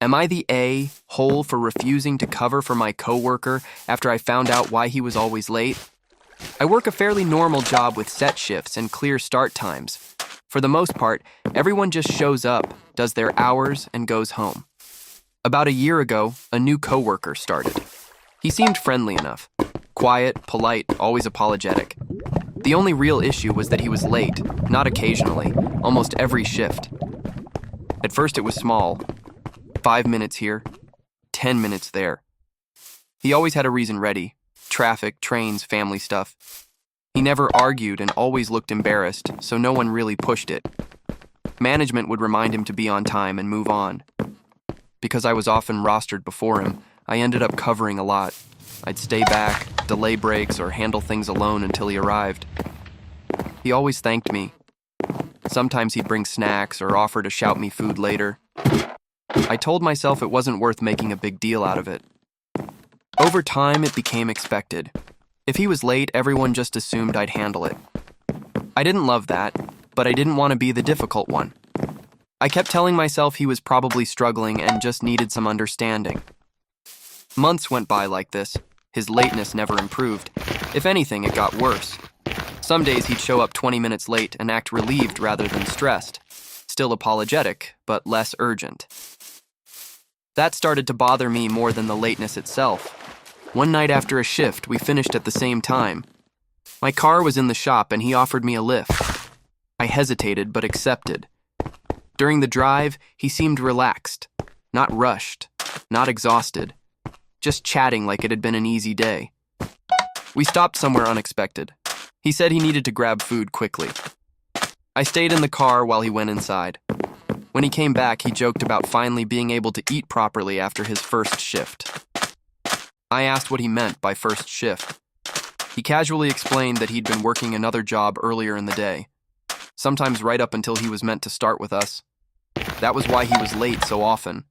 Am I the a-hole for refusing to cover for my coworker after I found out why he was always late? I work a fairly normal job with set shifts and clear start times. For the most part, everyone just shows up, does their hours, and goes home. About a year ago, a new coworker started. He seemed friendly enough. Quiet, polite, always apologetic. The only real issue was that he was late, not occasionally, almost every shift. At first it was small. 5 minutes here, 10 minutes there. He always had a reason ready. Traffic, trains, family stuff. He never argued and always looked embarrassed, so no one really pushed it. Management would remind him to be on time and move on. Because I was often rostered before him, I ended up covering a lot. I'd stay back, delay breaks, or handle things alone until he arrived. He always thanked me. Sometimes he'd bring snacks or offer to shout me food later. I told myself it wasn't worth making a big deal out of it. Over time, it became expected. If he was late, everyone just assumed I'd handle it. I didn't love that, but I didn't want to be the difficult one. I kept telling myself he was probably struggling and just needed some understanding. Months went by like this. His lateness never improved. If anything, it got worse. Some days he'd show up 20 minutes late and act relieved rather than stressed. Still apologetic, but less urgent. That started to bother me more than the lateness itself. One night after a shift, we finished at the same time. My car was in the shop and he offered me a lift. I hesitated but accepted. During the drive, he seemed relaxed, not rushed, not exhausted, just chatting like it had been an easy day. We stopped somewhere unexpected. He said he needed to grab food quickly. I stayed in the car while he went inside. When he came back, he joked about finally being able to eat properly after his first shift. I asked what he meant by first shift. He casually explained that he'd been working another job earlier in the day, sometimes right up until he was meant to start with us. That was why he was late so often.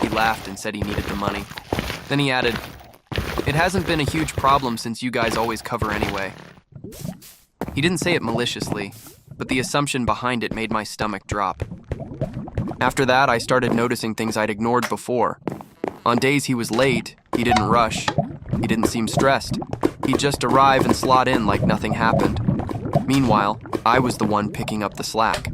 He laughed and said he needed the money. Then he added, "It hasn't been a huge problem since you guys always cover anyway." He didn't say it maliciously, but the assumption behind it made my stomach drop. After that, I started noticing things I'd ignored before. On days he was late, he didn't rush. He didn't seem stressed. He'd just arrive and slot in like nothing happened. Meanwhile, I was the one picking up the slack.